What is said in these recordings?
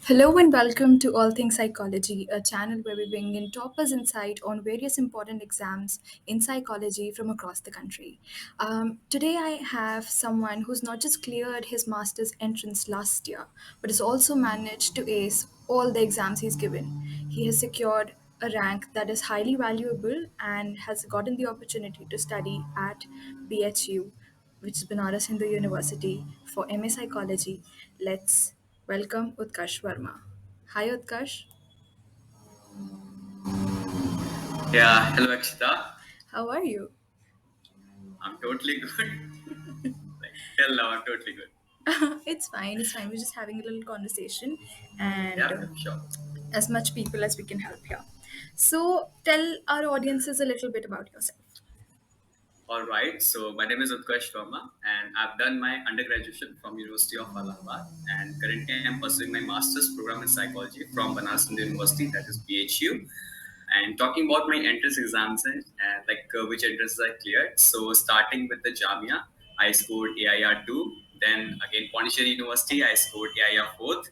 Hello and welcome to All Things Psychology, a channel where we bring in toppers' insight on various important exams in psychology from across the country. Today, I have someone who's not just cleared his master's entrance last year, but has also managed to ace all the exams he's given. He has secured a rank that is highly valuable and has gotten the opportunity to study at BHU, which is Banaras Hindu University, for MA Psychology. Let's welcome Utkarsh Verma. Hi, Utkarsh. Yeah, hello Akshita. How are you? I'm totally good. Like till now, I'm totally good. It's fine. It's fine. We're just having a little conversation and Yeah, sure. as much people as we can help here. So, tell our audiences a little bit about yourself. All right. So my name is Utkarsh Verma, and I've done my undergraduation from University of Allahabad, and currently I'm pursuing my master's program in psychology from Banaras University, that is BHU. And talking about my entrance exams and which entrances I cleared. So starting with the Jamia, I scored AIR 2. Then again Pondicherry University, I scored AIR 4th.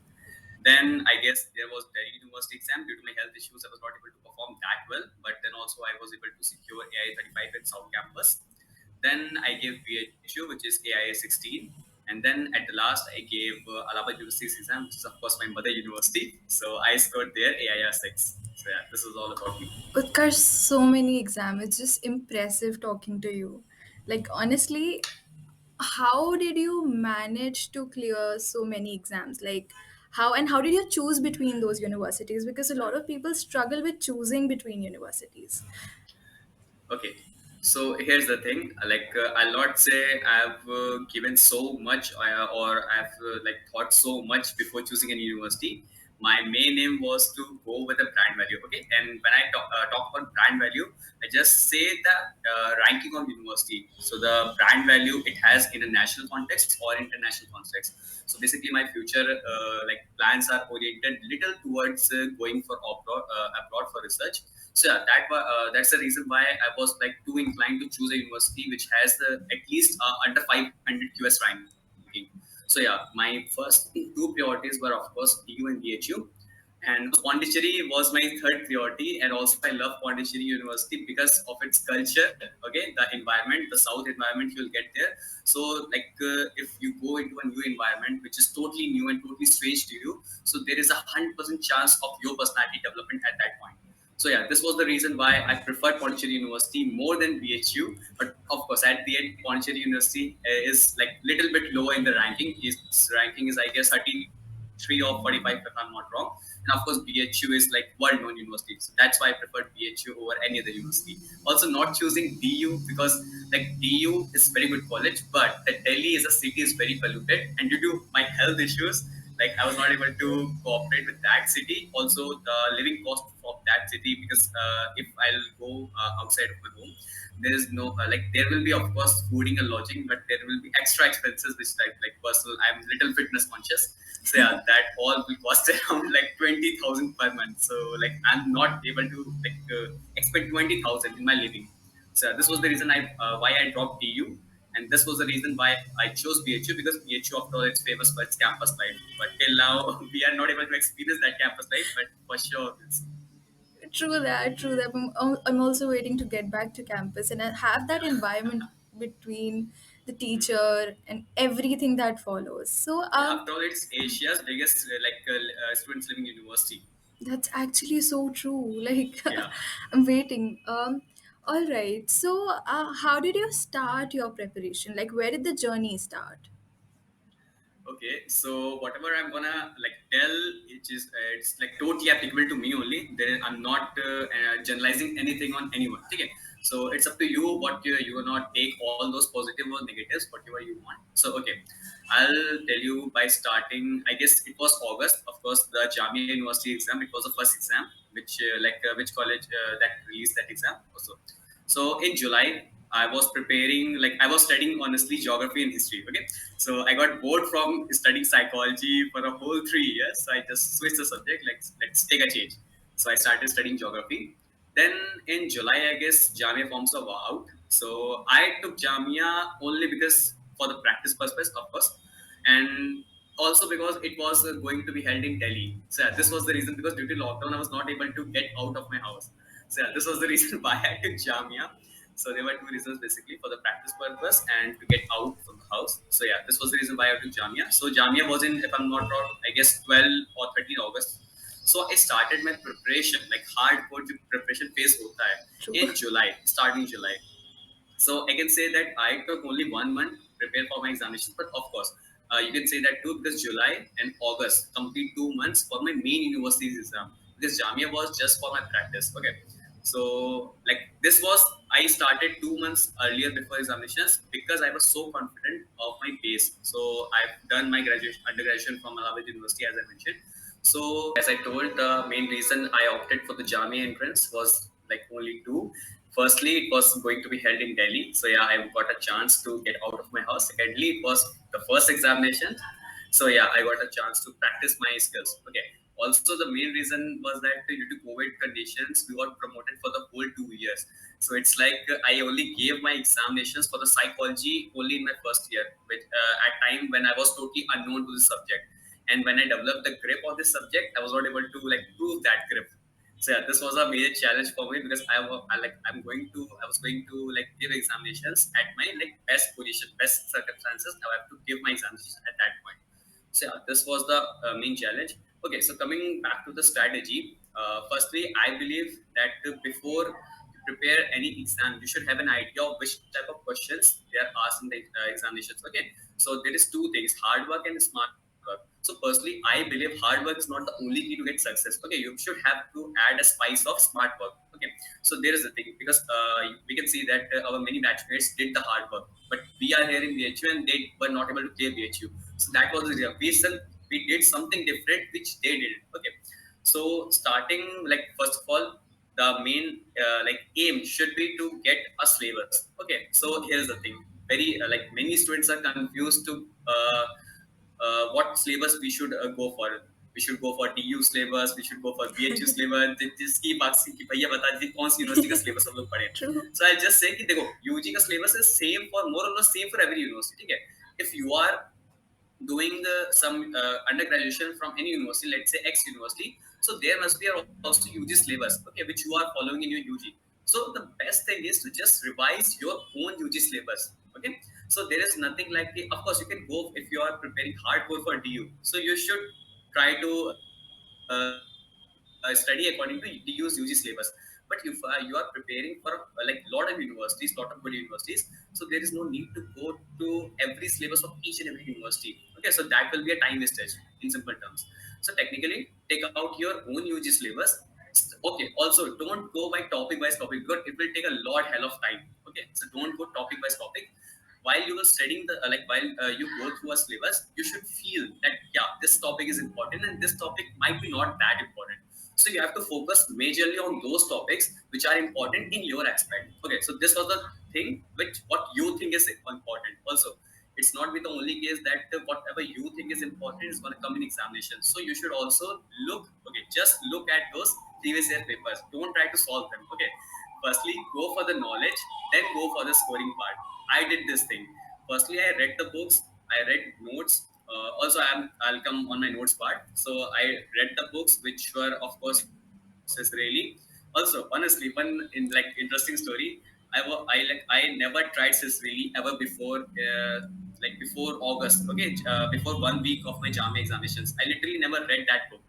Then I guess there was Delhi University exam. Due to my health issues, I was not able to perform that well. But then also I was able to secure AI 35 in South Campus. Then I gave BHU, which is AIA 16. And then at the last, I gave Allahabad University's exam, which is of course my mother university. So I scored there AIR 6. So yeah, this is all about me. Utkarsh, so many exams. It's just impressive talking to you. Like, honestly, how did you manage to clear so many exams? Like, how did you choose between those universities? Because a lot of people struggle with choosing between universities. Okay, so here's the thing. I'll not say I've given so much or I've thought so much before choosing a university. My main aim was to go with the brand value. Okay, and when I talk about brand value, I just say the ranking of university. So the brand value it has in a national context or international context. So basically, my future plans are oriented little towards going for abroad for research. So yeah, that's the reason why I was like too inclined to choose a university which has at least under 500 QS ranking. So yeah, my first two priorities were of course DU and BHU, and Pondicherry was my third priority. And also I love Pondicherry University because of its culture. Okay, the environment, the South environment you'll get there. So if you go into a new environment which is totally new and totally strange to you, so there is 100% chance of your personality development at that point. So yeah, this was the reason why I preferred Pondicherry University more than BHU. But of course, at the end, Pondicherry University is like little bit lower in the ranking. Its ranking is I guess 33 or 45 if I'm not wrong. And of course, BHU is like world-known university. So that's why I preferred BHU over any other university. Also, not choosing DU because like DU is very good college, but the Delhi is a city is very polluted, and due to my health issues, like I was not able to cooperate with that city. Also, the living cost of that city because if I'll go outside of my home, there is no there will be of course fooding and lodging, but there will be extra expenses which like personal. I'm little fitness conscious, so yeah, that all will cost around like 20,000 per month. So like I'm not able to expect 20,000 in my living. So this was the reason why I dropped DU, and this was the reason why I chose BHU because BHU, after all, it's famous for its campus life. But till now, we are not able to experience that campus life. But for sure, it's, True that, true that. I'm also waiting to get back to campus and I have that environment between the teacher and everything that follows. So, yeah, after all, it's Asia's biggest students living university. that's actually so true. Like, Yeah. I'm waiting. All right. So, how did you start your preparation? Like, where did the journey start? Okay, so whatever I'm gonna like tell, it's like totally applicable to me only. I'm not generalizing anything on anyone. Okay, so it's up to you what you will not take all those positive or negatives, whatever you want. So okay, I'll tell you by starting. I guess it was August. Of course, the Jamia University exam. It was the first exam, which college that released that exam also. So in July, I was preparing, like I was studying honestly geography and history. Okay, so I got bored from studying psychology for a whole 3 years. So I just switched the subject. Like let's take a change. So I started studying geography. Then in July, I guess Jamia forms were out. So I took Jamia only because for the practice purpose, of course. And also because it was going to be held in Delhi. So yeah, this was the reason, because due to lockdown, I was not able to get out of my house. So yeah, this was the reason why I took Jamia. So there were two reasons basically: for the practice purpose and to get out from the house. So yeah, this was the reason why I took Jamia. So Jamia was in, if I'm not wrong, I guess 12 or 13 August. So I started my preparation, like hardcore preparation phase hota hai, True. in July, starting July. So I can say that I took only 1 month prepare for my examinations, but of course, you can say that too, because July and August complete 2 months for my main university's exam. This Jamia was just for my practice. Okay, so like this was, I started 2 months earlier before examinations because I was so confident of my pace. So I've done my graduation undergraduate from Allahabad University, as I mentioned. So, as I told, the main reason I opted for the Jamia entrance was like only two. Firstly, it was going to be held in Delhi, so yeah, I got a chance to get out of my house. Secondly, it was the first examination, so yeah, I got a chance to practice my skills. Okay. Also, the main reason was that due to COVID conditions, we got promoted for the whole 2 years. So it's like I only gave my examinations for the psychology only in my first year, which at time when I was totally unknown to the subject. And when I developed the grip of this subject, I was not able to like prove that grip. So yeah, this was a major challenge for me because I was going to like give examinations at my like best position, best circumstances. I have to give my examinations at that point. So yeah, this was the main challenge. Okay, so coming back to the strategy, firstly, I believe that before you prepare any exam, you should have an idea of which type of questions they are asked in the examinations. Okay, so there is two things: hard work and smart work. So personally, I believe hard work is not the only key to get success. Okay, you should have to add a spice of smart work. Okay, so there is the thing, because we can see that our many batchmates did the hard work, but we are here in BHU and they were not able to clear BHU. So that was the reason we did something different which they did. Okay, so starting, like first of all, the main like aim should be to get a syllabus. Okay, so here's the thing: very like many students are confused to what syllabus we should go for. We should go for DU syllabus, we should go for BHU syllabus. जिसकी बात सी कि भैया बता दीजिए कौन सी university का syllabus हम लोग पढ़े. True. So I'll just say कि देखो, UG का syllabus is same for more or less same for every university. ठीक है, if you are doing some undergraduation from any university, let's say X university, so there must be also UG syllabus, okay, which you are following in your UG. So the best thing is to just revise your own UG syllabus. Okay, so there is nothing like the. Of course, you can go if you are preparing hardcore for DU. So you should try to study according to DU's UG syllabus. But if you are preparing for like lot of universities, lot of good universities, so there is no need to go to every syllabus of each and every university. Okay, so that will be a time wastage in simple terms. So technically, take out your own UG syllabus. Okay, also don't go by topic wise topic because it will take a lot hell of time. Okay, so don't go topic wise topic. While you were studying the like while you go through a syllabus, you should feel that yeah, this topic is important and this topic might be not that important. So you have to focus majorly on those topics which are important in your aspect. Okay, so this was the thing which what you think is important. Also, it's not be the only case that whatever you think is important is going to come in examination. So you should also look. Okay, just look at those previous year papers. Don't try to solve them. Okay, firstly go for the knowledge, then go for the scoring part. I did this thing. Firstly, I read the books, I read notes. I'll come on my notes part. So I read the books, which were of course Israeli. Also, honestly, one in like interesting story. I never tried Israeli ever before, like before August. Okay, before 1 week of my JAMA examinations, I literally never read that book.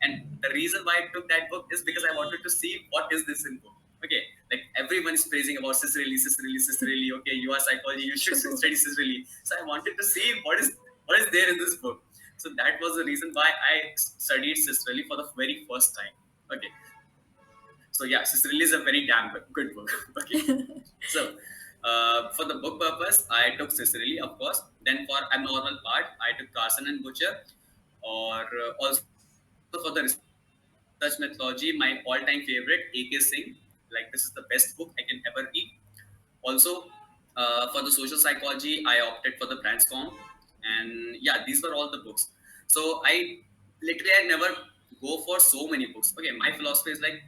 And the reason why I took that book is because I wanted to see what is this in book. Okay, like everyone is praising about Cicerelli, Cicerelli, Cicerelli. Okay, you are psychology, you should True. study Cicerelli. So I wanted to see what is there in this book. So that was the reason why I studied Cicerelli for the very first time. Okay, so yeah, Cicerelli is a very damn good book. Okay, so for the book purpose, I took Cicerelli, of course. Then for abnormal part, I took Carson and Butcher, or also for the research methodology, my all-time favorite, A.K. Singh. Like this is the best book I can ever read. Also, for the social psychology, I opted for the Branscombe, and yeah, these were all the books. So I never go for so many books. Okay, my philosophy is like,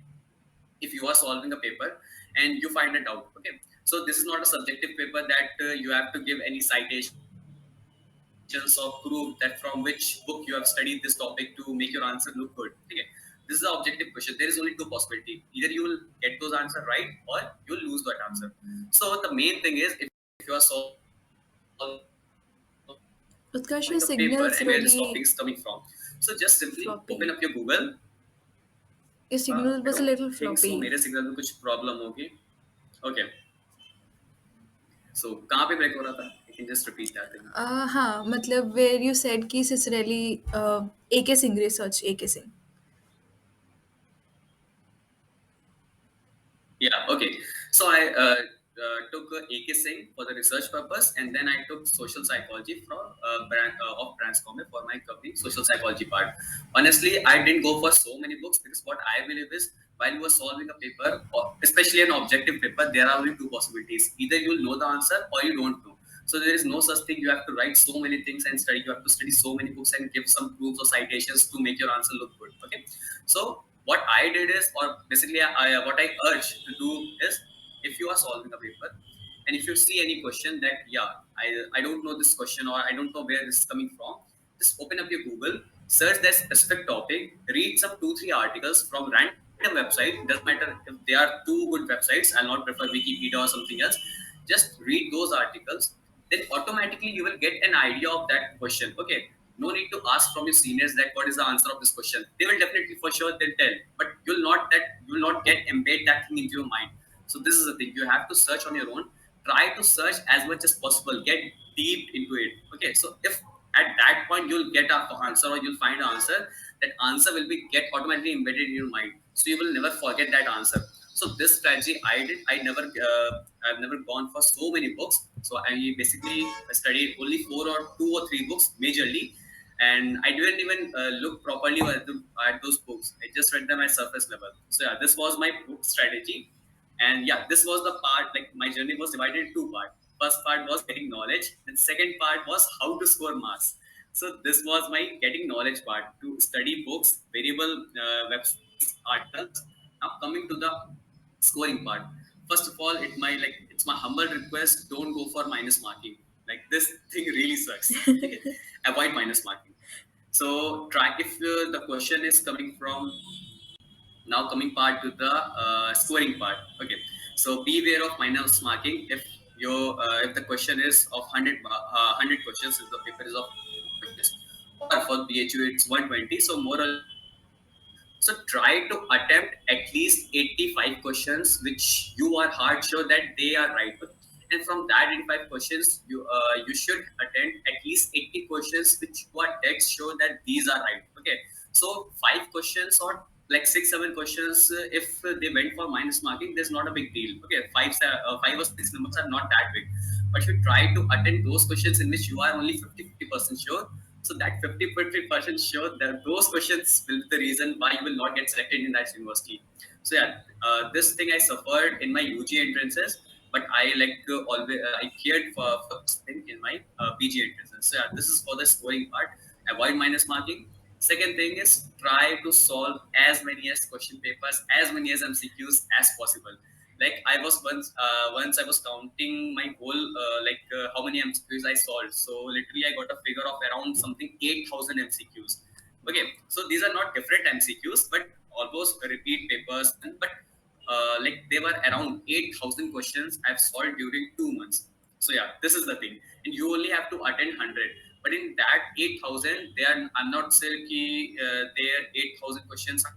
if you are solving a paper and you find a doubt, okay, so this is not a subjective paper that you have to give any citations or you have to give any or proof that from which book you have studied this topic to make your answer look good. Okay, this is the objective question. There is only two possibility: either you will get those answer right or you will lose that answer. So the main thing is, if you are solving a paper and where this topic is coming from, so just Utkarsh, your simply signal's open up your really Google. floppy. Okay, Your signal I was a don't little think so. floppy. मेरे signal में कुछ problem होगी. Okay, so कहाँ पे break हो रहा था? You can just repeat that thing. हाँ, मतलब where you said कि Cicerelli, A.K. Singh research, A.K. Singh. Yeah, okay. So I took AK Singh for the research purpose, and then I took social psychology from of Branscombe for my covering social psychology part. Honestly, I didn't go for so many books because what I believe is while you are solving a paper, or especially an objective paper, there are only two possibilities: either you'll know the answer or you don't know. So there is no such thing. You have to write so many things and study. You have to study so many books and give some proofs or citations to make your answer look good. Okay, so what I did is, or basically, what I urge to do is, if you are solving a paper, and if you see any question that, yeah, I don't know this question or I don't know where this is coming from, just open up your Google, search that specific topic, read some two three articles from random website. Doesn't matter if they are two good websites. I'll not prefer Wikipedia or something else. Just read those articles, then automatically you will get an idea of that question. Okay, no need to ask from your seniors that what is the answer of this question. They will definitely for sure they'll tell, but you will not get embed that thing into your mind. So this is the thing, you have to search on your own. Try to search as much as possible, get deep into it. Okay, so if at that point you'll get an answer or you'll find an answer, that answer will be get automatically embedded in your mind, so you will never forget that answer. So this strategy I did. I've never gone for so many books. So I basically studied only four or two or three books majorly, and I didn't even look properly at those books. I just read them at surface level. So yeah, this was my book strategy, and yeah, this was the part. Like my journey was divided in two parts. First part was getting knowledge, and second part was how to score marks. So this was my getting knowledge part, to study books, variable websites, articles. Now coming to the scoring part. First of all, it's my humble request: don't go for minus marking. Like this thing really sucks. Okay, avoid minus marking. So try if the question is coming from, now coming part to the scoring part. Okay, so beware of minus marking. If the question is of 100 questions, if the paper is of 100 questions, or for BHU it's 120, so more or less 120. So try to attempt at least 85 questions which you are hard sure that they are right. And from that 85 questions, you should attend at least 80 questions which you are dead sure that these are right. Okay, so five questions or like six seven questions, if they went for minus marking, there's not a big deal. Okay, five or six numbers are not that big, but you try to attend those questions in which you are only 50% sure. So that 50% sure that those questions will be the reason why you will not get selected in that university. So yeah, this thing I suffered in my UG entrances, but I always I cared for this thing in my PG entrances. So yeah, this is for the scoring part. Avoid minus marking. Second thing is try to solve as many as question papers, as many as MCQs as possible. Like I was once I was counting my whole how many MCQs I solved. So literally I got a figure of around something 8,000 MCQs. Okay, so these are not different MCQs, but almost repeat papers. But they were around 8,000 questions I've solved during 2 months. So yeah, this is the thing, and you only have to attend 100. But in that 8,000, I'm not saying their 8,000 questions are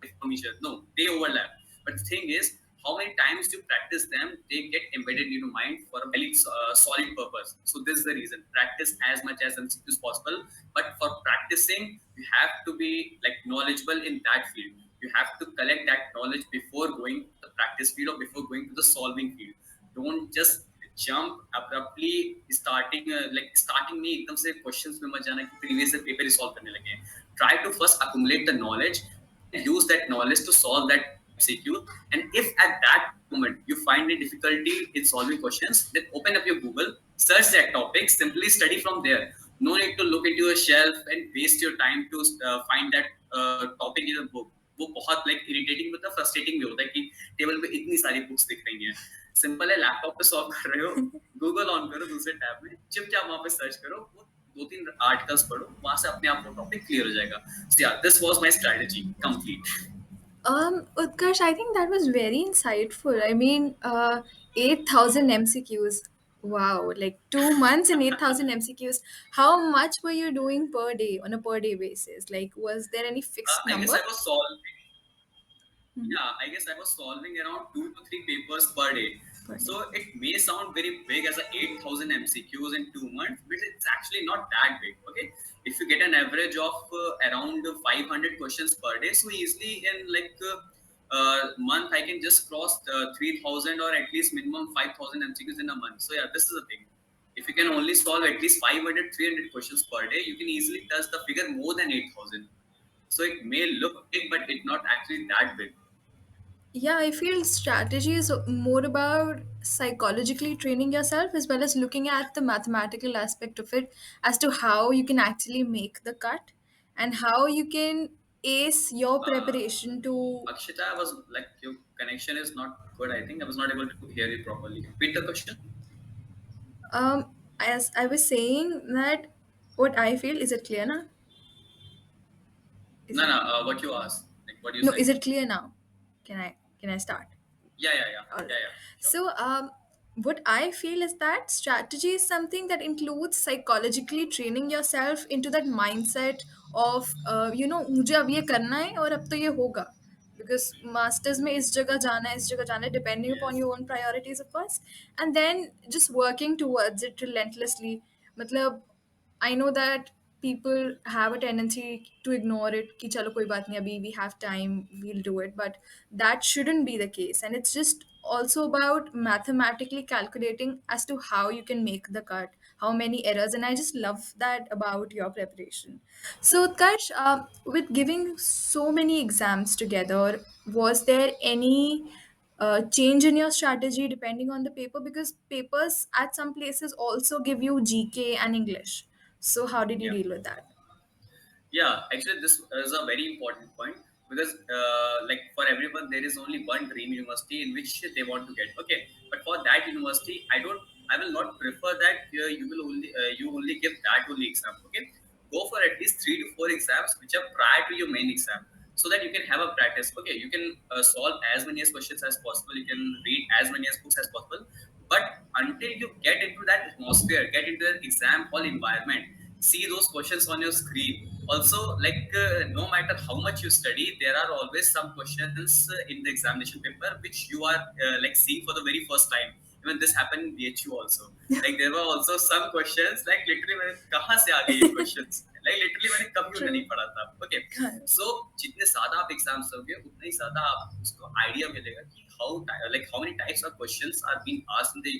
different from each other. No, they overlap. But the thing is, how many times you practice them, they get embedded in your mind for a very solid purpose. So this is the reason. Practice as much as MCQ possible. But for practicing, you have to be like knowledgeable in that field. You have to collect that knowledge before going to the practice field or before going to the solving field. Don't just jump abruptly starting में एकदम से questions में मत जाना कि previous paper ही solve करने लगे. Try to first accumulate the knowledge, then use that knowledge to solve that MCQ. And if at that moment you find a difficulty in solving questions, then open up your Google, search that topic, simply study from there. No need to look into a shelf and waste your time to find that topic in a book. वो बहुत irritating होता है, frustrating भी होता है कि table पे इतनी सारी बुक्स दिख रही हैं. सिंपल है, लैपटॉप पे सॉल्व कर रहे हो, गूगल ऑन करो दूसरे टैब में, चुपचाप वहां पे सर्च करो, वो दो तीन आर्टिकल्स पढ़ो, वहां से अपने आप वो टॉपिक क्लियर हो जाएगा. So yeah, this was my strategy complete. Utkarsh, I think that was very insightful. I mean, 8,000 MCQs. Wow, like 2 months and 8,000 MCQs. How much were you doing per day on a per day basis? Like, was there any fixed I guess number? I was solving. Yeah, I guess I was solving around 2 to 3 papers per day. Per day. So it may sound very big as a 8,000 MCQs in 2 months, but it's actually not that big. Okay, if you get an average of around 500 questions per day, so easily in like month I can just cross 3,000 or at least minimum 5,000 MCQs in a month. So yeah, this is the thing. If you can only solve at least 500, 300 questions per day, you can easily touch the figure more than 8,000. So it may look big, but it's not actually that big. Yeah, I feel strategy is more about psychologically training yourself as well as looking at the mathematical aspect of it as to how you can actually make the cut and how you can ace your Uh, preparation to. Akshita, I was like, your connection is not good. I think I was not able to hear you properly. Repeat the question. As I was saying that what I feel, is it clear now? Is No, it no. What you asked, like what you no? said. Is it clear now? Can I start? Yeah, yeah, yeah, All yeah, right. yeah. Sure. So, what I feel is that strategy is something that includes psychologically training yourself into that mindset of, मुझे अब ये करना है और अब तो ये होगा. Because masters में इस जगह जाना है, इस जगह जाना है, depending upon Yes. your own priorities, of course. And then just working towards it relentlessly. मतलब I know that people have a tendency to ignore it कि चलो कोई बात नहीं अभी we have time, we'll do it, but that shouldn't be the case, and it's just also about mathematically calculating as to how you can make the cut, how many errors, and I just love that about your preparation. So Utkarsh, with giving so many exams together, was there any change in your strategy depending on the paper, because papers at some places also give you GK and English, so how did you Yeah. deal with that? Yeah, actually, this is a very important point because, like, for everyone, there is only one dream university in which they want to get. Okay, but for that university, I will not prefer that you only give that only exam. Okay, go for at least 3 to 4 exams which are prior to your main exam, so that you can have a practice. Okay, you can solve as many as questions as possible. You can read as many as books as possible. But until you get into that atmosphere, get into that exam hall environment, see those questions on your screen. Also, like no matter how much you study, there are always some questions in the examination paper which you are like seeing for the very first time. Even this happened in BHU also. Like there were also some questions like literally मैंने कहाँ से आ गए ये questions, like literally मैंने कभी उन्हें नहीं True. पढ़ा था. Okay, so जितने ज़्यादा आप एग्जाम्स दोगे उतना ही ज़्यादा आपको उसको आइडिया मिलेगा कि how many types of questions are being asked in the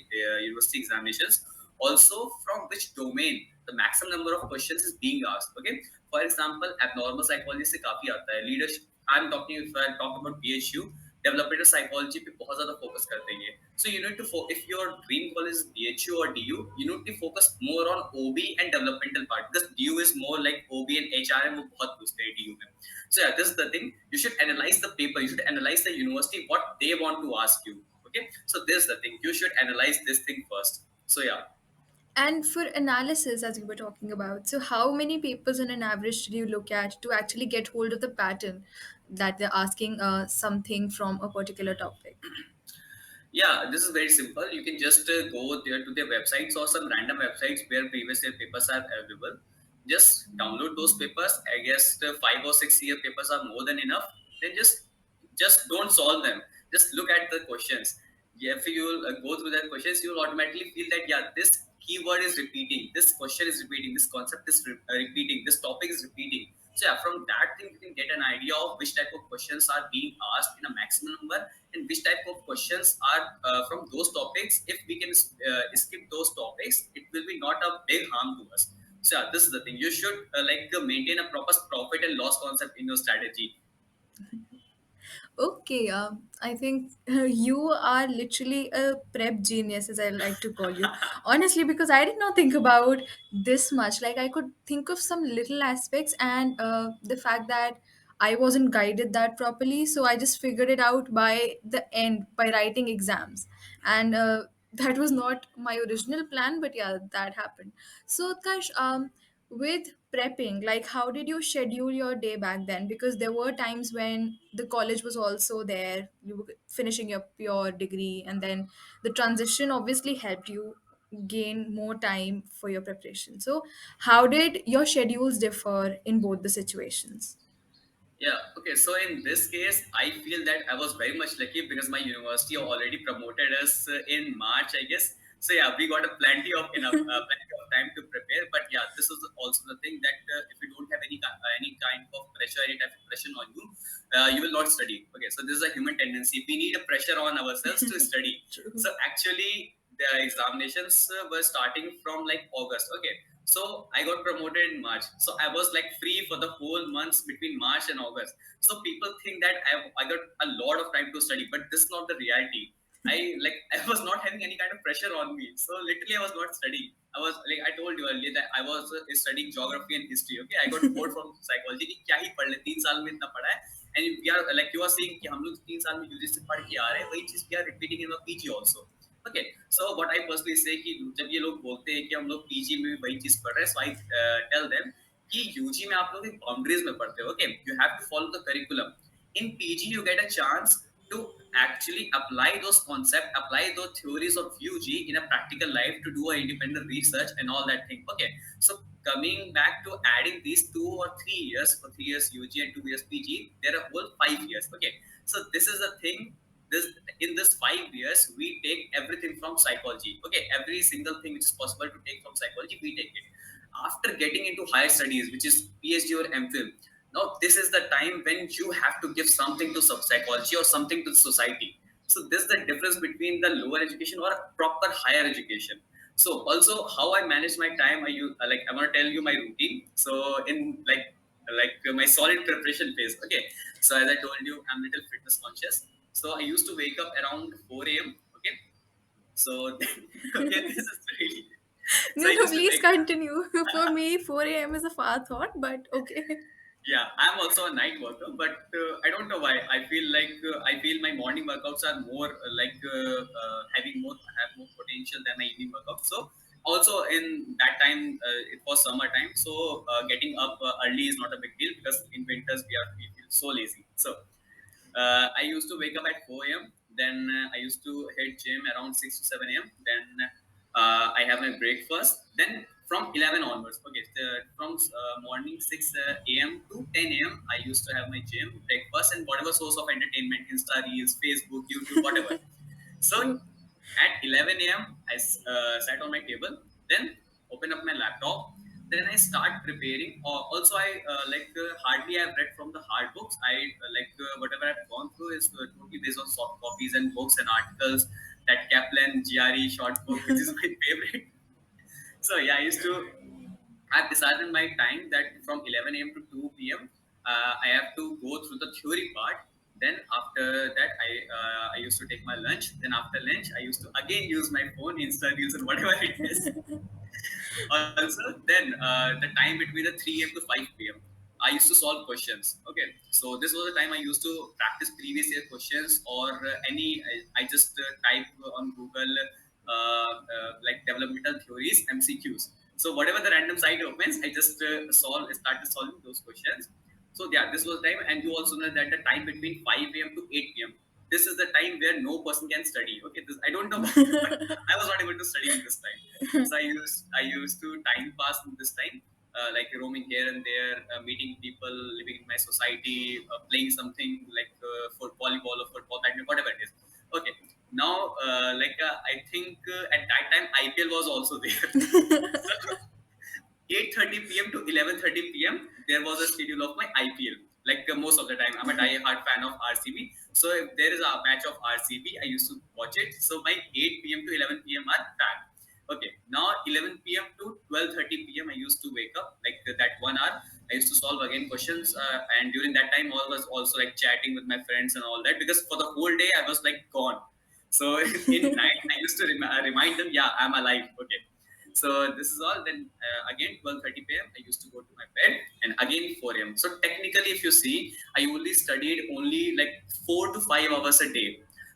university examinations. Also, from which domain the maximum number of questions is being asked. Okay, for example, abnormal psychology से काफी आता है. Leadership, I'm talking if I talk about BHU, developmental psychology पे बहुत ज़्यादा focus करते हैं ये. So you need to if your dream college is BHU or DU, you need to focus more on OB and developmental part, because DU is more like OB and HRM वो बहुत पूछते हैं DU में. So yeah, this is the thing. You should analyze the paper. You should analyze the university what they want to ask you. Okay, so this is the thing. You should analyze this thing first. So yeah. And for analysis, as you were talking about, so how many papers on an average did you look at to actually get hold of the pattern that they're asking something from a particular topic? Yeah, this is very simple. You can just go there to their websites or some random websites where previous year papers are available. Just download those papers. I guess the 5 or 6 year papers are more than enough. Then just don't solve them. Just look at the questions. Yeah, if you go through the questions, you'll automatically feel that yeah, this keyword is repeating, this question is repeating, this concept is repeating, this topic is repeating. So yeah, from that thing you can get an idea of which type of questions are being asked in a maximum number, and which type of questions are from those topics. If we can skip those topics, it will be not a big harm to us. So yeah, this is the thing. You should maintain a proper profit and loss concept in your strategy. Okay, I think you are literally a prep genius, as I like to call you. Honestly, because I did not think about this much. Like, I could think of some little aspects, and the fact that I wasn't guided that properly. So I just figured it out by the end by writing exams. And that was not my original plan, but yeah, that happened. So, Utkarsh, with prepping, like how did you schedule your day back then? Because there were times when the college was also there, you were finishing up your degree, and then the transition obviously helped you gain more time for your preparation. So how did your schedules differ in both the situations? Yeah, okay. So in this case, I feel that I was very much lucky because my university already promoted us in March, I guess. So yeah, we got a plenty of time to prepare. But yeah, this is also the thing that if you don't have any kind of pressure, any type of pressure on you, you will not study. Okay, so this is a human tendency. We need a pressure on ourselves to study. True. So actually, the examinations were starting from like August. Okay, so I got promoted in March. So I was like free for the whole months between March and August. So people think that I got a lot of time to study, but this is not the reality. I was not having any kind of pressure on me. So literally I was not studying. I was like I told you earlier that I was studying geography and history. Okay, I got bored from psychology कि क्या ही पढ़ ले 3 साल में इतना पढ़ा है. And we are like you are saying कि हम लोग 3 साल में यूजी से पढ़ के आ रहे हैं वही चीज we are repeating in our PG also. Okay so what I personally से कि जब ये लोग बोलते हैं कि हम लोग पीजी में भी वही चीज पढ़ रहे हैं सो आई टेल देम कि यूजी में आप लोग एक बाउंड्रीज में पढ़ते हो okay you have to follow the curriculum in PG you get a chance to actually apply those concepts, apply those theories of UG in a practical life to do a independent research and all that thing. Okay, so coming back to adding these 2 or 3 years, for 3 years UG and 2 years PG, there are whole 5 years. Okay, so this is the thing. This in this 5 years, we take everything from psychology. Okay, every single thing which is possible to take from psychology, we take it. After getting into higher studies, which is PhD or MPhil, now this is the time when you have to give something to psychology or something to society. So this is the difference between the lower education or proper higher education. So also how I manage my time, I want to tell you my routine. So in my solid preparation phase. Okay. So as I told you, I'm little fitness conscious. So I used to wake up around 4 a.m. Okay. So okay, this is really. So No, I no, used to please wake. continue. For me, 4 a.m. is a far thought, but okay. Yeah, I'm also a night worker, but I don't know why. I feel my morning workouts are more having more have more potential than my evening workouts. So also in that time, it was summer time, so getting up early is not a big deal because in winters we feel so lazy. So I used to wake up at 4 a.m. Then I used to hit gym around 6 to 7 a.m. Then I have my breakfast. Then from 11 onwards, okay, from morning 6 a.m. to 10 a.m. I used to have my gym, breakfast, and whatever source of entertainment, Insta Reels, Facebook, YouTube, whatever. So True. at 11 a.m., I sat on my table, then open up my laptop, then I start preparing. Also, I hardly I've read from the hard books. I whatever I've gone through is totally based on soft copies and books and articles. That Kaplan GRE short book, which is my favorite. So yeah, I've decided my time that from 11 a.m. to 2 p.m. I have to go through the theory part. Then after that, I used to take my lunch. Then after lunch, I used to again use my phone, Insta Reels, and whatever it is. Also, then the time between the 3 a.m. to 5 p.m. I used to solve questions. Okay, so this was the time I used to practice previous year questions or I just type on Google like developmental theories MCQs. So whatever the random site opens, I just started solving those questions. So yeah, this was time, and you also know that the time between 5 a.m. to 8 p.m. This is the time where no person can study. Okay, this I don't know why, but I was not able to study in this time. So I used to time pass in this time, like roaming here and there, meeting people, living in my society, playing something like for volleyball or football, badminton, whatever it is. Okay, now I think at that time IPL was also there. So 8:30 p.m. to 11:30 p.m. there was a schedule of my IPL. Like most of the time, I'm a die-hard fan of RCB. So if there is a match of RCB, I used to watch it. So my 8 p.m. to 11 p.m. are packed. Okay, now 11 p.m. to 12:30 p.m. I used to wake up like that 1 hour. I used to solve again questions, and during that time, I was also like chatting with my friends and all that because for the whole day I was like gone. So in night, I used to remind them, yeah, I'm alive. Okay, so this is all. Then again 12:30 p.m. I used to go to my bed, and again 4 a.m. So technically, if you see, I only studied only like 4 to 5 hours a day.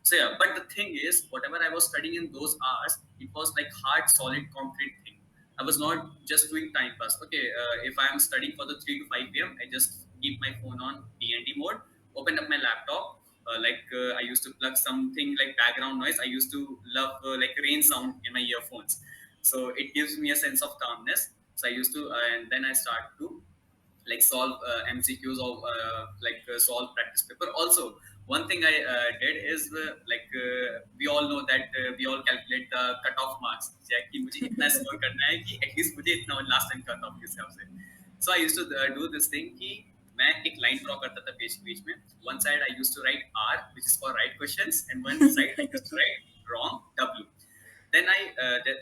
So yeah, but the thing is, whatever I was studying in those hours, it was like hard, solid, concrete thing. I was not just doing time pass. Okay, if I'm studying for the 3 to 5 p.m., I just keep my phone on DND mode, open up my laptop. I used to plug something like background noise. I used to love like rain sound in my earphones. So it gives me a sense of calmness. So I used to, and then I start to like solve MCQs or solve practice paper. Also, one thing I did is we all know that we all calculate the cutoff marks. कि मुझे इतना score करना है कि at least मुझे इतना last time cut off के हिसाब से. So I used to do this thing कि मैं एक लाइन ड्रॉ करता था पेज के बीच में. One side I used to write R, which is for right questions, and one side I used to write wrong W. Then I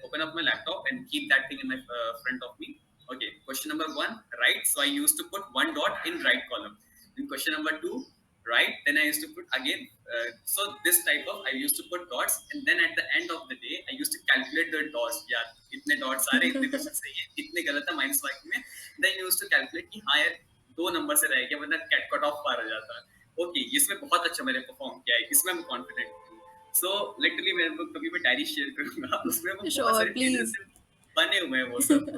open up my laptop and keep that thing in my front of me. Okay, question number one, right? So I used to put one dot in right column. Then question number two, right? Then I used to put again. So this type of I used to put dots, and then at the end of the day, I used to calculate the dots. Yeah, इतने dots आ रहे, इतने question सही है, इतने गलत है minus mark में. Then I used to calculate कि हाँ यार दो नंबर से रह गया, वरना कट ऑफ पार हो जाता है. ओके, इसमें बहुत अच्छा मैंने परफॉर्म किया है, इसमें मैं कॉन्फिडेंट. सो लिटरली मैं कभी मैं डायरी शेयर करूंगा, उसमें वो बहुत Sure, सारे पेजेस please. से बने हुए हैं वो सब.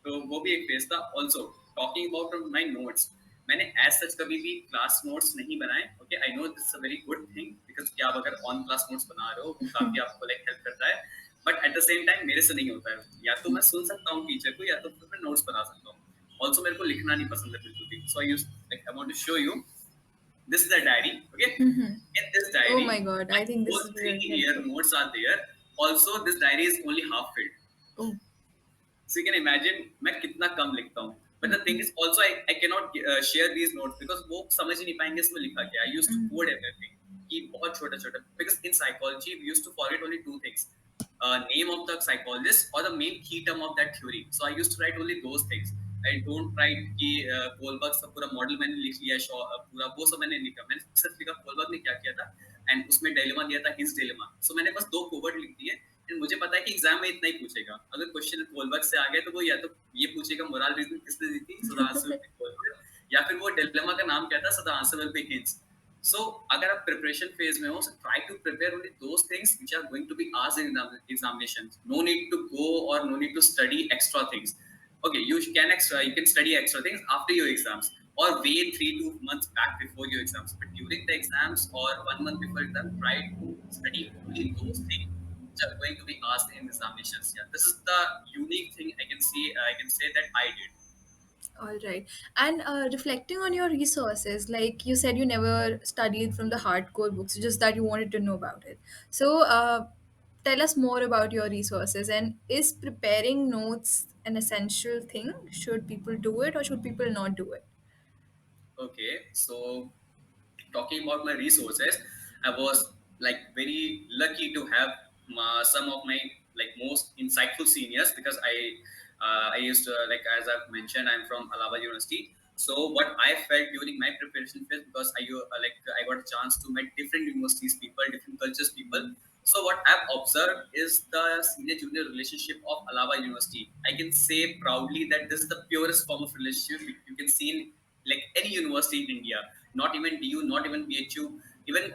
तो वो भी एक फेज था. Also talking about my notes, मैंने एज सच कभी भी क्लास नोट्स नहीं बनाए. Okay, I know this a very good thing because कि आप अगर ऑन क्लास नोट्स बना रहे हो वो काफी आपको लाइक हेल्प करता है. But at the same time मेरे से नहीं होता है. या तो मैं सुन सकता हूँ टीचर को, या तो फिर मैं नोट्स बना सकता हूँ. ऑल्सो मेरे को लिखना नहीं पसंद है बिल्कुल भी. So I use like I want to show you. This is the diary. Okay. In this Oh diary, my god, my I think this whole is three very year helpful. notes are there. Also, this diary is only half filled. Oh. So you can imagine मैं कितना कम लिखता हूँ. But the thing is also I cannot share these notes because वो समझ ही नहीं पाएंगे इसमें लिखा क्या है. I used to code everything कि बहुत छोटा छोटा, because in psychology we used to forget only two things, name of the psychologist or the main key term of that theory. So I used to write only those things. I don't write कि Kohlberg का पूरा model मैंने लिख लिया, पूरा वो सब मैंने लिखा. मैंने सिर्फ लिखा कोलबर्ग ने क्या किया था, एंड उसमें डिलेमा दिया था, हिज डिलेमा. सो मैंने बस दो कोवर्ट लिख दिए. एंड मुझे पता है कि एग्जाम में इतना ही पूछेगा. अगर क्वेश्चन कोलबर्ग से आ गए तो वो या तो ये पूछेगा मोरल रीजन किसने दी थी, so the answer will be Kohlberg. या फिर वो डिलेमा का नाम क्या था, so the answer will be hints. So, अगर आप preparation phase में हो, so try to prepare only those things which are going to be asked in examinations. No need to go or no need to study extra things. Okay, you can study extra things after your exams or wait 3 2 months back before your exams. But during the exams or 1 month before exam, try to study only those things which are going to be asked in examinations. Yeah, this is the unique thing I can see. I can say that I did. All right. And reflecting on your resources, like you said, you never studied from the hardcore books, just that you wanted to know about it. So, tell us more about your resources. And is preparing notes an essential thing? Should people do it or should people not do it? Okay, so talking about my resources, I was like very lucky to have some of my like most insightful seniors, because I used to like, as I've mentioned, I'm from Allahabad University. So what I felt during my preparation phase, because I got a chance to meet different universities people, different cultures people. So what I've observed is the senior junior relationship of Allahabad University. I can say proudly that this is the purest form of relationship you can see in like any university in India. Not even DU, not even BHU. Even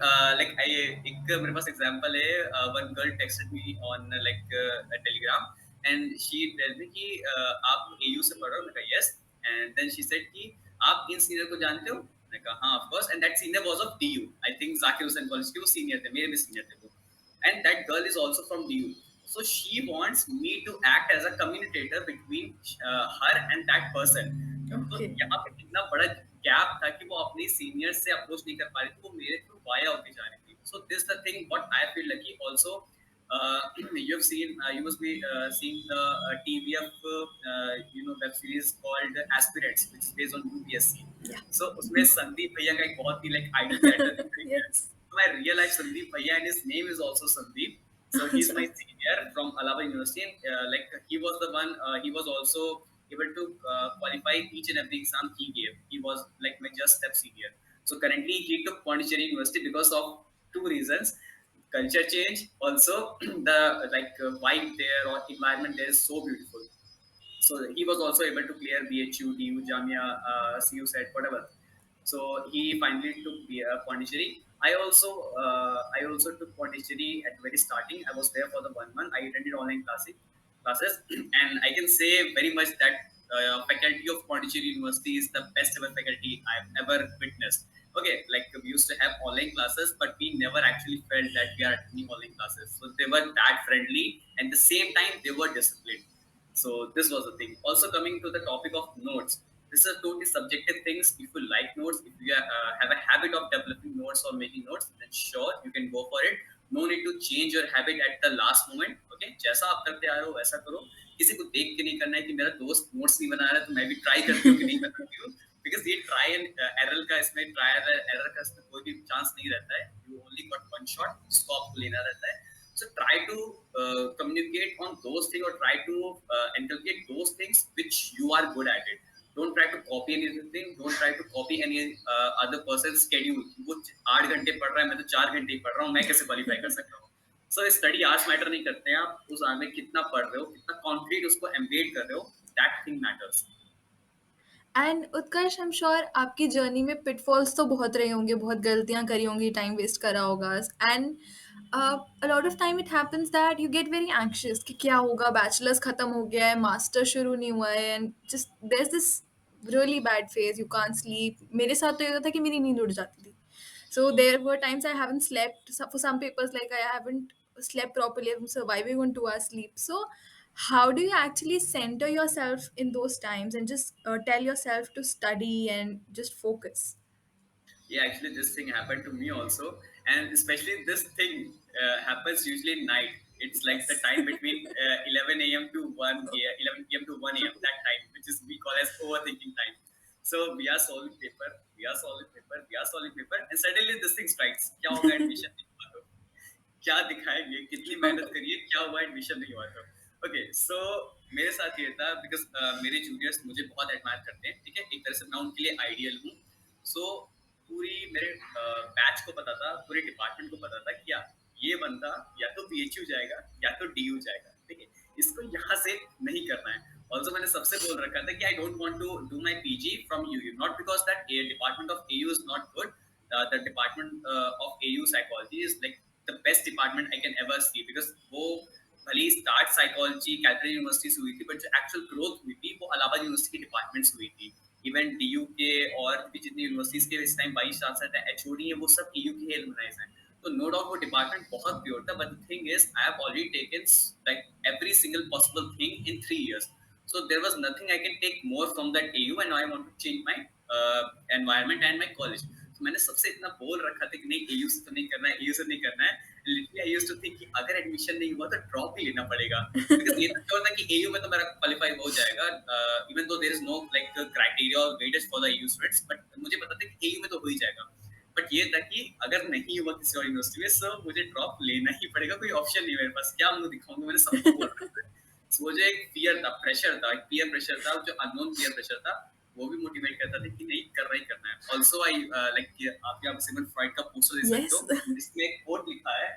एक मेरे पास example है. One girl texted me on a Telegram, and she told me कि आप AU से पढ़ रहे हो. मैं कहा yes. And then she said कि आप इन senior को जानते हो. मैं कहा हाँ of course. And that senior was of DU. I think Zakir Hussain College के वो senior थे, मेरे भी senior थे वो. And that girl is also from DU. So she wants me to act as a communicator between her and that person. तो Okay. यहाँ पे कितना बड़ा गैप था कि वो अपने सीनियर से अप्रोच नहीं कर पा रही थी, वो मेरे थ्रू वाया होके जा रही थी. So this the thing what I feel lucky also. You have seen, you must be seeing the TVF web series called Aspirants, which is based on UPSC. Yeah. So उसमें संदीप भैया का एक बहुत ही like idol character दिखाई गया. Yes. So I realized Sandeep Bhaiya, and his name is also Sandeep. So he's my senior from Allahabad University. And, he was the one. He was also able to qualify each and every exam he gave. He was like my just step senior. So currently he took Pondicherry University because of two reasons: culture change, also the vibe there or environment there is so beautiful. So he was also able to clear BHU, DU, Jamia, CU set, whatever. So he finally took Pondicherry. I also took Pondicherry at the very starting. I was there for the 1 month. I attended online classes. classes, and I can say very much that faculty of Pondicherry University is the best ever faculty I've ever witnessed. Okay, like we used to have online classes, but we never actually felt that we are attending online classes. So they were that friendly, and at the same time they were disciplined. So this was the thing. Also coming to the topic of notes, this is a totally subjective things. If you like notes, if you have a habit of developing notes or making notes, then sure you can go for it. No need to change your habit at the last moment. Okay, जैसा आप करते आ रहे हो वैसा करो. किसी को देख के नहीं करना है कि मेरा दोस्त नोट्स नहीं बना रहा है तो मैं भी ट्राई करती हूँ कि नहीं बनाती हूँ. बिकॉज ये ट्राई एंड एरर का इसमें ट्राई एरर का इसमें कोई भी चांस नहीं रहता है. You only got one shot, इसको आपको लेना रहता है. So try to communicate on those things, or try to inculcate those things which you are good at it. Don't try to copy anything. Don't try to copy any other person's schedule. वो 8 घंटे पढ़ रहा है, मैं तो 4 घंटे ही पढ़ रहा हूँ, मैं कैसे क्वालिफाई कर सकता हूँ. सो स्टडी आवर्स मैटर नहीं करते हैं. आप उस आर में कितना पढ़ रहे हो, कितना कॉन्क्रीट उसको एम्बेड कर रहे हो, that thing matters. And Utkarsh, I am sure आपकी जर्नी में पिटफॉल्स तो बहुत रहे होंगे, बहुत गलतियाँ करी होंगी, टाइम वेस्ट करा होगा. And a lot of time it happens that you get very anxious कि क्या होगा, बैचलर्स खत्म हो गया है, मास्टर शुरू नहीं हुआ है, and just there's this really bad phase, you can't sleep. मेरे साथ तो ये होता था कि मेरी नींद उड़ जाती थी. So there were times I haven't slept. For some papers, like I haven't slept properly. I'm surviving on 2 hours sleep. So how do you actually center yourself in those times and just tell yourself to study and just focus? Yeah, actually this thing happened to me also, and especially this thing happens usually night. It's like the Yes. time between 11 a.m to 1 a 11 p.m to 1 a.m, that time which is we call as overthinking time. So we are solving paper, we are solving paper, we are solving paper, and suddenly this thing strikes. क्या होगा admission नहीं हुआ तो, क्या दिखाएंगे, कितनी मेहनत करिए, क्या हुआ एडमिशन नहीं हुआ तो. ओके, सो मेरे साथ ये था बिकॉज मेरे जूनियर्स मुझे बहुत एडमायर करते हैं. ठीक है, एक तरह से मैं उनके लिए आइडियल हूँ. सो पूरी मेरे बैच को पता था, पूरे डिपार्टमेंट को पता था कि ये बंदा या तो BHU जाएगा या तो DU जाएगा. ठीक है, इसको यहाँ से नहीं करना है. ऑल्सो मैंने सबसे बोल रखा था कि I don't want to do my PG from UU, not because that department of AU is not good. The department of AU psychology is like the best department I can ever see, because वो भले ही start psychology Calcutta university से हुई थी, but जो actual growth हुई थी वो Allahabad university के डिपार्टमेंट से हुई थी. इवन DU के और भी जितनी यूनिवर्सिटीज के इस टाइम 22 HOD है, वो सब EU के एलुमनाइज हैं. तो नो डाउट वो डिपार्टमेंट बहुत प्योर था, but the thing is I have already taken like every single possible thing in 3 years. So there was nothing I can take more from that AU, and I want to change my environment and my college. So मैंने सबसे इतना बोल रखा था कि नहीं, AU से तो नहीं करना है, AU से नहीं करना है. Literally I used to think कि अगर एडमिशन नहीं हुआ तो ड्रॉप ही लेना पड़ेगा, बिकॉज ये तो श्योर था कि AU में तो मेरा क्वालिफाई हो जाएगा, even though there is no like criteria और weightage for the AU students, but मुझे पता था कि AU में तो हो ही जाएगा. बट ये था कि अगर नहीं हुआ किसी और यूनिवर्सिटी में, सो मुझे ड्रॉप लेना ही पड़ेगा, कोई ऑप्शन नहीं मेरे पास, क्या मुंह दिखाऊंगा, मैंने सबको बोल रखा है. So वो जो एक फियर था, प्रेशर था, एक पीयर प्रेशर था, जो अननोन पीयर प्रेशर था, वो भी मोटिवेट करता था कि नहीं, करना ही करना है. ऑल्सो आई लाइक आप यहाँ सिमन फ्रॉइड का पोस्टर दे सकते Yes. हो, इसमें एक कोट लिखा है,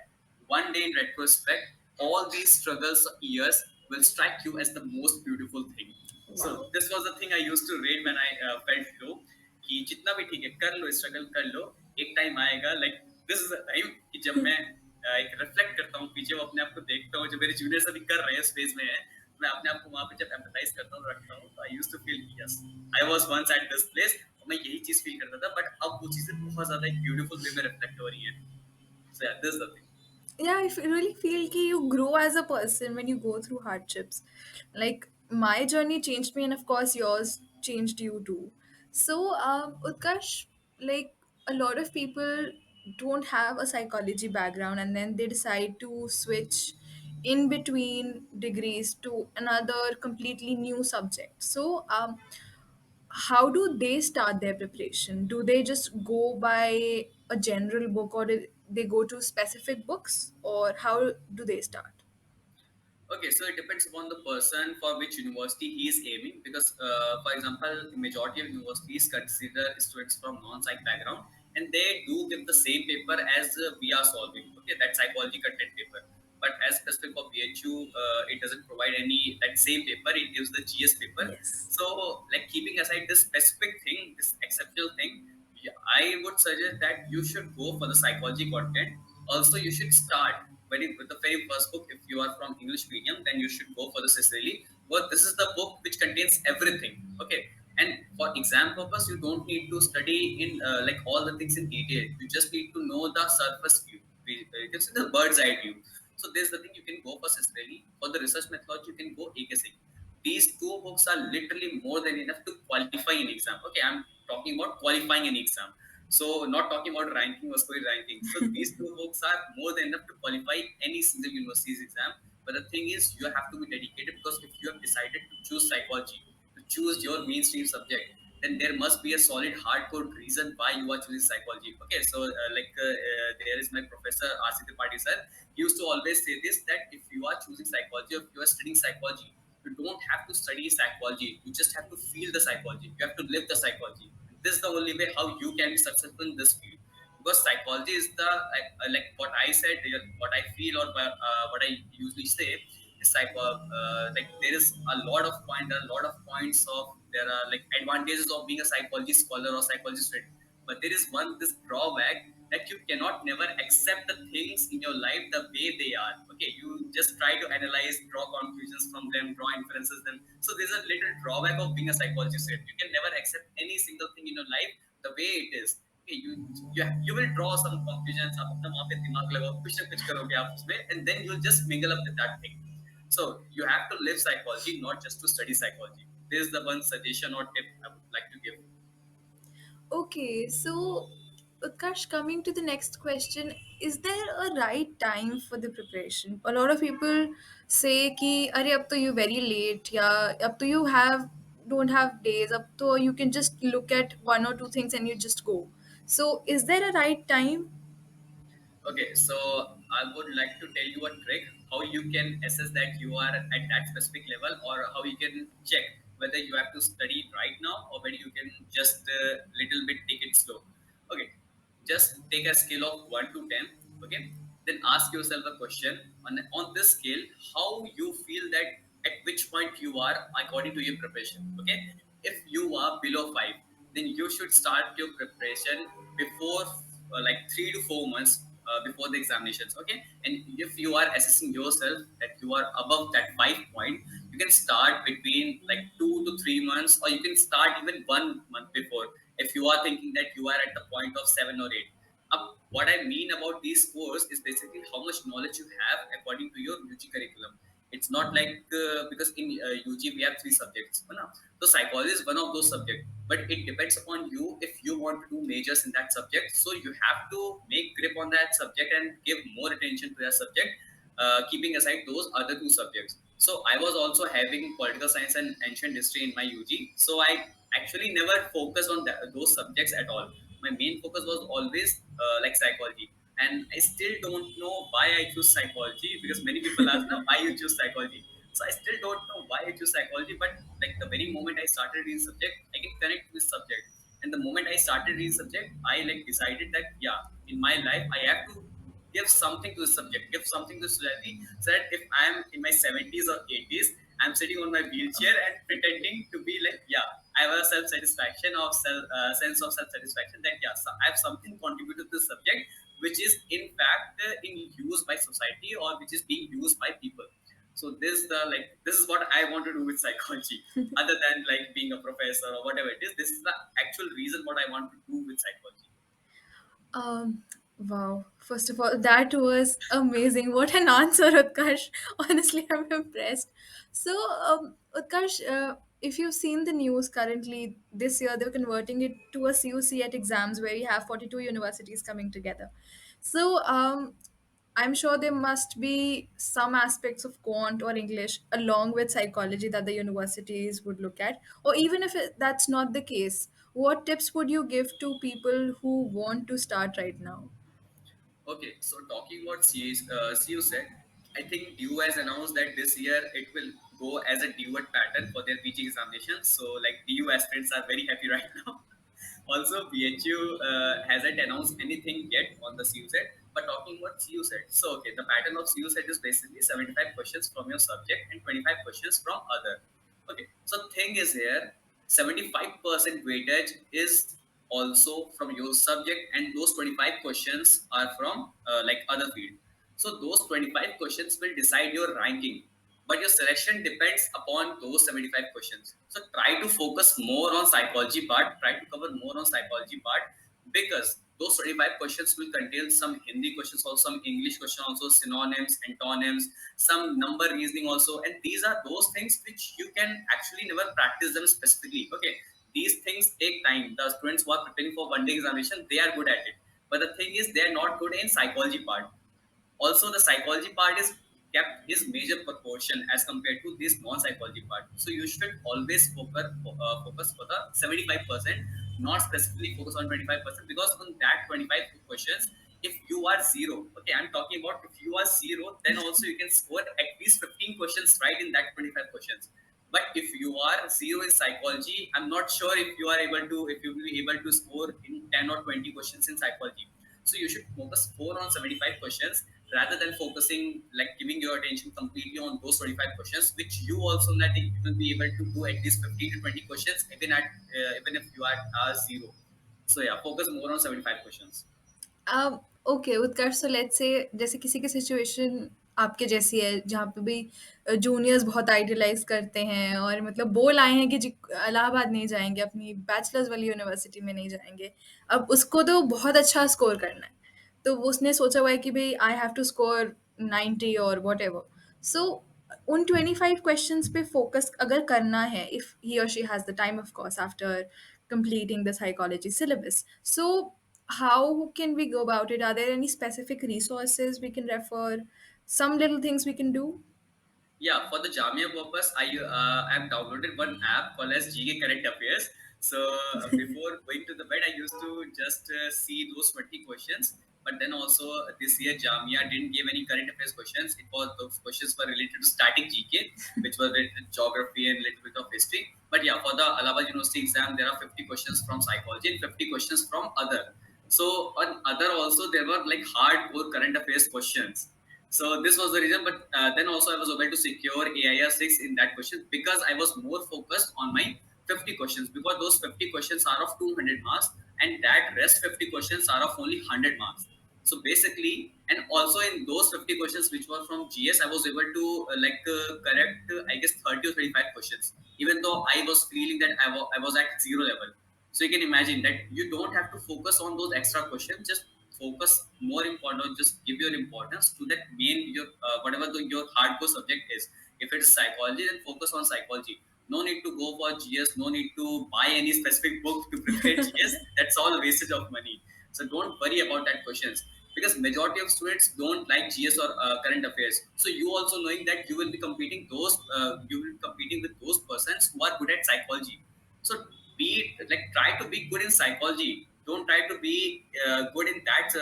one day in retrospect all these struggles of years will strike you as the most beautiful thing. So Wow. this was the thing I used to read when I felt low, कि जितना भी ठीक है कर लो, struggle कर लो, एक time आएगा. Like this is a time कि जब मैं एक रिफ्लेक्ट करता हूँ पीछे, वो अपने आप को देखता हूँ, जो मेरे जूनियर्स अभी कर रहे हैं स्पेस में है, मैं अपने आप को वहां पे जब एम्पैथाइज करता हूँ, रखता हूँ, तो I used to feel yes, I was once at this place, और मैं यही चीज फील करता था, बट अब वो चीजें बहुत ज्यादा एक ब्यूटीफुल वे में रिफ्लेक्ट हो रही हैं. So this is the thing. Yeah, really feel कि you grow as a person when you go through hardships. Like my journey changed me, and of course yours changed you too. So, Utkarsh, like a lot of people don't have a psychology background, and then they decide to switch in between degrees to another completely new subject. So, how do they start their preparation? Do they just go by a general book, or do they go to specific books, or how do they start? Okay, so it depends upon the person for which university he is aiming, because, for example, the majority of universities consider students from non-psych background, and they do give the same paper as we are solving. Okay, that psychology content paper. But as specific for BHU, it doesn't provide any that same paper. It gives the GS paper. Yes. So, like keeping aside this specific thing, this exceptional thing, yeah, I would suggest that you should go for the psychology content. Also, you should start. very first book. If you are from English medium, then you should go for the Sicily. But this is the book which contains everything. Okay, and for exam purpose, you don't need to study in like all the things in detail. You just need to know the surface view. You can see the bird's eye view. So there's the thing, you can go for Sicily. For the research methodology, you can go AKC. These two books are literally more than enough to qualify an exam. Okay, I'm talking about qualifying an exam. So not talking about ranking or score ranking. So these two books are more than enough to qualify any single university's exam. But the thing is, you have to be dedicated, because if you have decided to choose psychology, to choose your mainstream subject, then there must be a solid hardcore reason why you are choosing psychology. Okay, so there is my professor RC Tripathi sir. He used to always say this, that if you are choosing psychology, if you are studying psychology, you don't have to study psychology. You just have to feel the psychology. You have to live the psychology. This is the only way how you can be successful in this field. Because psychology is the like what I said, what I feel, or what I usually say is like there is a lot of points of there are like advantages of being a psychology scholar or psychology student. But there is one this drawback, that you cannot never accept the things in your life the way they are. Okay, you just try to analyze, draw conclusions from them, draw inferences them. So there's a little drawback of being a psychology student. You can never accept any single thing in your life the way it is. Okay, you will draw some conclusions, आप अपना वहाँ पे दिमाग लगाओ, कुछ ना कुछ करोगे आप उसमें, and then you'll just mingle up with that thing. So you have to live psychology, not just to study psychology. This is the one suggestion or tip I would like to give. Okay, so Utkarsh, coming to the next question, is there a right time for the preparation? A lot of people say कि अरे अब तो you very late या अब तो you have don't have days अब तो you can just look at one or two things and you just go. So is there a right time? Okay, so I would like to tell you a trick how you can assess that you are at that specific level, or how you can check whether you have to study right now, or whether you can just little bit take it slow. Okay, just take a scale of 1 to 10. Okay, then ask yourself a question on this scale, how you feel that at which point you are according to your preparation. Okay, if you are below 5, then you should start your preparation before like 3 to 4 months before the examinations. Okay, and if you are assessing yourself that you are above that 5 point, you can start between like 2 to 3 months, or you can start even 1 month before, if you are thinking that you are at the point of 7 or 8. What I mean about these scores is basically how much knowledge you have according to your UG curriculum. It's not like because in UG we have 3 subjects. No? So psychology is one of those subjects, but it depends upon you if you want to do majors in that subject. So you have to make grip on that subject and give more attention to that subject, keeping aside those other 2 subjects. So I was also having political science and ancient history in my UG. So I actually never focused on those subjects at all. My main focus was always like psychology. And I still don't know why I choose psychology, because many people ask now why you choose psychology. So I still don't know why I choose psychology, but like the very moment I started reading subject, I can connect with subject. And the moment I started reading subject, I like decided that yeah, in my life I have to give something to the subject, give something to society, so that if I am in my 70s or 80s, I'm sitting on my wheelchair and pretending to be like, yeah, I have a self-satisfaction of sense of self-satisfaction that yeah, so I have something contributed to the subject, which is in fact in use by society, or which is being used by people. So this is what I want to do with psychology, other than like being a professor or whatever it is. This is the actual reason what I want to do with psychology. Um, wow. First of all, that was amazing. What an answer, Utkarsh. Honestly, I'm impressed. So, Utkarsh, if you've seen the news currently, this year they're converting it to a CUCET exams where you have 42 universities coming together. So, I'm sure there must be some aspects of quant or English along with psychology that the universities would look at. Or even if that's not the case, what tips would you give to people who want to start right now? Okay, so talking about CU set, I think DU has announced that this year it will go as a DUET pattern for their PG examinations. So, like DU aspirants are very happy right now. Also, BHU hasn't announced anything yet on the CU set. But talking about CU set, so okay, the pattern of CU set is basically 75 questions from your subject and 25 questions from other. Okay, so thing is here, 75% weightage is also from your subject, and those 25 questions are from like other field. So those 25 questions will decide your ranking, but your selection depends upon those 75 questions. So try to focus more on psychology part, try to cover more on psychology part, because those 25 questions will contain some Hindi questions also, some English questions also, synonyms, antonyms, some number reasoning also, and these are those things which you can actually never practice them specifically. Okay, these things take time. The students who are preparing for one day examination, they are good at it, but the thing is, they are not good in psychology part. Also, the psychology part is kept his major proportion as compared to this non-psychology part. So you should always focus for the 75%, not specifically focus on 25%, because on that 25 questions, if you are zero, okay, I'm talking about if you are zero, then also you can score at least 15 questions right in that 25 questions. But if you are zero in psychology, I'm not sure if you are able to, if you will be able to score in 10 or 20 questions in psychology. So you should focus more on 75 questions rather than focusing, like giving your attention completely on those 25 questions, which you also not you will be able to do at least 15 to 20 questions even at even if you are zero. So yeah, focus more on 75 questions. Okay Utkarsh, so let's say जैसे किसी की situation आपके जैसी है जहाँ पे भी juniors बहुत आइडियलाइज करते हैं और मतलब बोल आए हैं कि जी इलाहाबाद नहीं जाएंगे, अपनी बैचलर्स वाली यूनिवर्सिटी में नहीं जाएंगे। अब उसको तो बहुत अच्छा स्कोर करना है, तो वो उसने सोचा हुआ है कि भाई आई हैव टू स्कोर 90 और वट एवर। सो उन 25 क्वेश्चंस पे फोकस अगर करना है, इफ ही और she has the time of course after completing the psychology syllabus, so how can we go about it? Are there any specific resources we can refer, some little things we can do? Yeah, for the Jamia purpose, I've downloaded one app called as GK Current Affairs. So before going to the bed, I used to just see those 20 questions. But then also this year, Jamia didn't give any current affairs questions. It was those questions were related to static GK, which was related to geography and little bit of history. But yeah, for the Allahabad University exam, there are 50 questions from psychology and 50 questions from other. So on other also there were like hardcore current affairs questions. So this was the reason, but then also I was able to secure AIR 6 in that question because I was more focused on my 50 questions, because those 50 questions are of 200 marks and that rest 50 questions are of only 100 marks. So basically, and also in those 50 questions which were from GS, I was able to correct, I guess, 30 or 35 questions, even though I was feeling that I was at zero level. So you can imagine that you don't have to focus on those extra questions, just focus more important, just give your importance to that main your whatever your hardcore subject is. If it is psychology, then focus on psychology. No need to go for GS, no need to buy any specific book to prepare GS. That's all a wastage of money. So don't worry about that questions, because majority of students don't like GS or current affairs. So you also knowing that you will be competing you will be competing with those persons who are good at psychology. So be like try to be good in psychology. Don't try to be good in that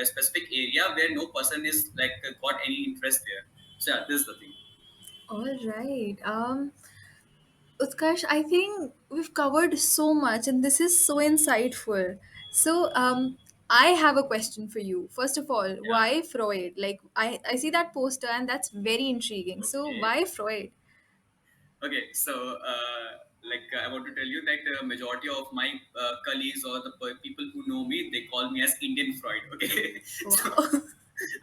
specific area where no person is got any interest there. So yeah, this is the thing. All right. Utkarsh, I think we've covered so much and this is so insightful. So, I have a question for you. First of all, Yeah. why Freud? Like, I see that poster and that's very intriguing. So, Okay. why Freud? Okay, so I want to tell you that majority of my colleagues or the people who know me, they call me as Indian Freud. Okay, so Wow.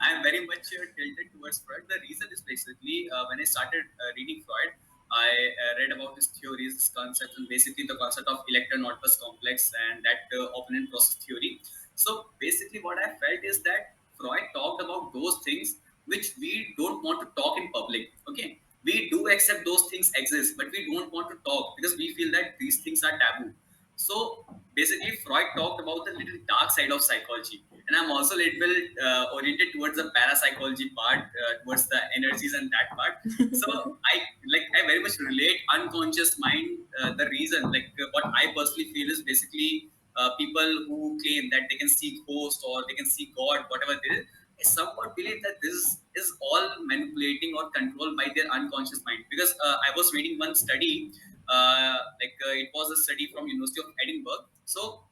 I'm very much tilted towards Freud. The reason is basically when I started reading Freud, I read about his theories, his concepts, and basically the concept of electron-Northwest complex and that opponent process theory. So basically, what I felt is that Freud talked about those things which we don't want to talk in public. Okay, we do accept those things exist, but we don't want to talk because we feel that these things are taboo. So basically, Freud talked about the little dark side of psychology, and I'm also a little oriented towards the parapsychology part, towards the energies and that part. So I very much relate unconscious mind. The reason, what I personally feel is basically people who claim that they can see ghosts or they can see God, whatever it is. I somewhat believe that this is all manipulating or controlled by their unconscious mind. Because I was reading one study, it was a study from University of Edinburgh. So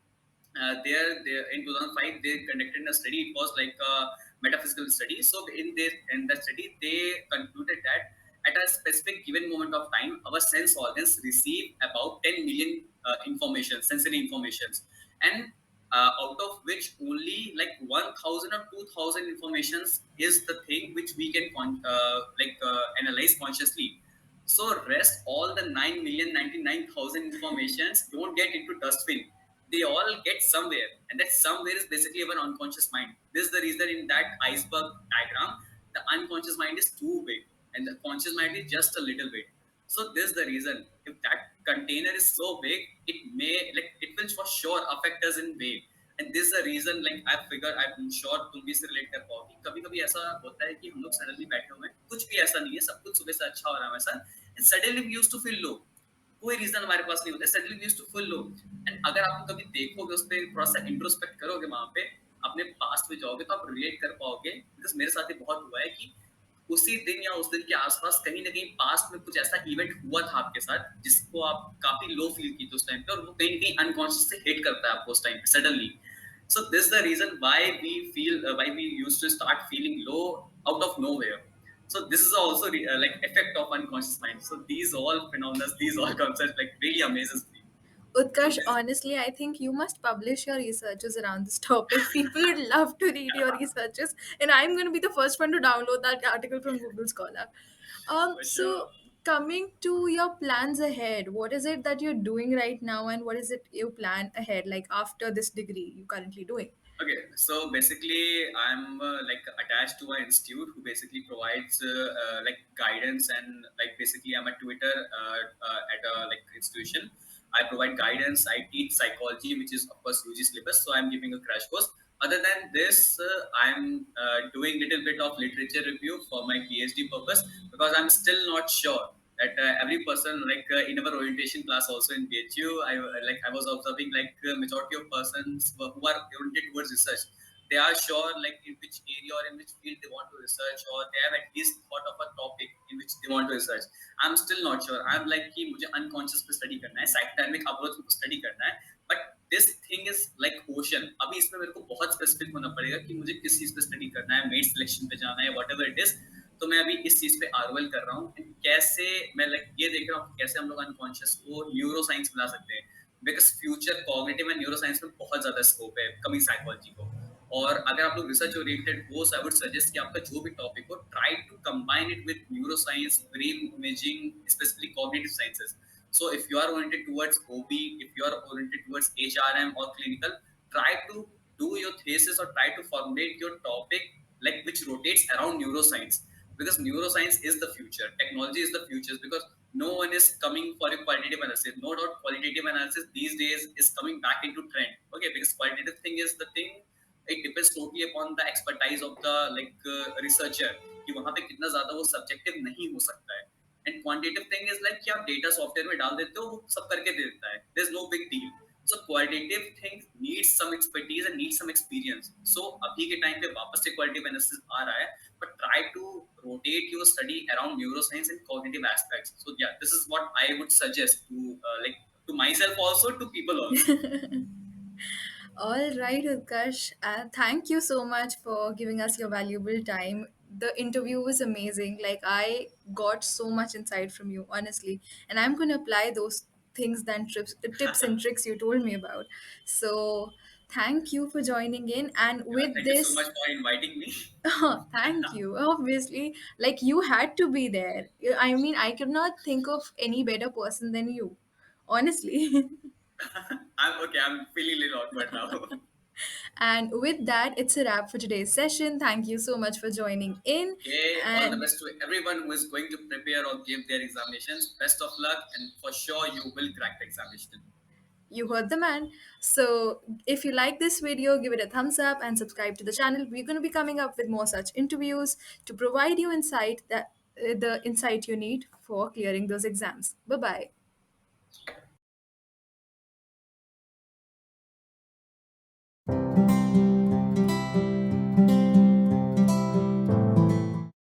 there in 2005 they conducted a study. It was like a metaphysical study. So in that study they concluded that at a specific given moment of time, our sense organs receive about 10 million information, sensory informations, and out of which only like 1000 or 2000 informations is the thing which we can analyze consciously. So rest all the 9,099,000 informations don't get into dustbin. They all get somewhere, and that somewhere is basically our unconscious mind. This is the reason in that iceberg diagram, the unconscious mind is too big, and the conscious mind is just a little bit. So this is the reason. If that container is so big, it will for sure affect us in way. And this is the reason like I figure I'm sure तुम भी इससे relate कर पाओगी. कभी कभी ऐसा होता है कि हम लोग suddenly बैठे हुए हैं, कुछ भी ऐसा नहीं है, सब कुछ सुबह से अच्छा हो रहा है वैसा, and suddenly we used to feel low. कोई रीजन हमारे पास नहीं होता, suddenly we used to feel low. And अगर आप कभी देखोगे उस पर थोड़ा सा इंट्रोस्पेक्ट करोगे, वहां पे अपने पास्ट में जाओगे तो आप रिलेट कर पाओगे. बिकॉज मेरे साथ ये बहुत हुआ है कि उसी दिन या उस दिन के आसपास कहीं ना कहीं पास्ट में कुछ ऐसा इवेंट हुआ था आपके साथ जिसको आप काफी लो फील की थी उस टाइम पे, और वो कहीं ना कहीं अनकॉन्शियस से हिट करता है आपको उस टाइम पे suddenly. So this is the reason why we used to start feeling low out of nowhere. So this is also like effect of unconscious mind. So these all phenomena, these all concepts like really amazes me. So Utkarsh, this, honestly, I think you must publish your researches around this topic. People would love to read your researches, and I'm going to be the first one to download that article from Google Scholar. for sure. So coming to your plans ahead, what is it that you're doing right now, and what is it you plan ahead, like after this degree you're currently doing? Okay, so basically, I'm like attached to an institute who basically provides like guidance, and like basically I'm a tutor at a like institution. I provide guidance. I teach psychology, which is of course UG syllabus. So I'm giving a crash course. Other than this, I'm doing little bit of literature review for my PhD purpose, because I'm still not sure that every person like in our orientation class also in BHU, I was observing like majority of persons who are oriented towards research, they are sure like in which area or in which field they want to research, or they have at least thought of a topic in which they want to research. I'm still not sure. I'm like कि मुझे unconscious पे study करना है, psychodynamic approach पे study करना है, but this thing is like ocean. अभी इसमें मेरे को बहुत specific होना पड़ेगा कि मुझे किस चीज पे study करना है, mate selection पे जाना है, whatever it is. तो मैं अभी इस चीज पे आरओएल कर रहा हूँ, कैसे मैं लाइक ये देख रहा हूँ कैसे हम लोग अनकॉन्शियस को न्यूरो साइंस बना सकते हैं. Because future cognitive and neuro science में बहुत ज्यादा स्कोप है कमिंग साइकोलॉजी को. और अगर आप लोग रिसर्च ओरिएंटेड हो, आई वुड सजेस्ट कि आपका जो भी टॉपिक हो, try to combine it with neuroscience, brain imaging, specially cognitive sciences. So if you are oriented towards OB, if you are oriented towards HRM or clinical, try to do your thesis or try to formulate your topic like which rotates around neuroscience, because neuroscience is the future, technology is the future, because no one is coming for a qualitative analysis. No doubt qualitative analysis these days is coming back into trend. Okay, because qualitative thing is the thing, it depends totally upon the expertise of the researcher कि वहां पे कितना ज्यादा वो subjective नहीं हो सकता है. And quantitative thing is like कि आप डेटा सॉफ्टवेयर में डाल देते हो, वो सब करके दे देता है, there is no big deal. So qualitative thing needs some expertise and needs some experience. So अभी के टाइम पे वापस से क्वालिटेटिव एनालिसिस आ रहा है, but try to rotate your study around neuroscience and cognitive aspects. So yeah, this is what I would suggest to to myself also, to people also. All right, Utkarsh. Thank you so much for giving us your valuable time. The interview was amazing. Like, I got so much insight from you, honestly. And I'm going to apply those things, then tips and tricks you told me about. So, thank you for joining in. And Yeah, with thank you so much this, for inviting me. thank you. Obviously, like, you had to be there. I mean, I could not think of any better person than you, honestly. I'm okay. I'm feeling a little awkward now. And with that, it's a wrap for today's session. Thank you so much for joining in. Okay, all the And best to everyone who is going to prepare or give their examinations. Best of luck, and for sure you will crack the examination. you heard the man. So if you like this video, give it a thumbs up and subscribe to the channel. We're going to be coming up with more such interviews to provide you insight that the insight you need for clearing those exams. Bye bye.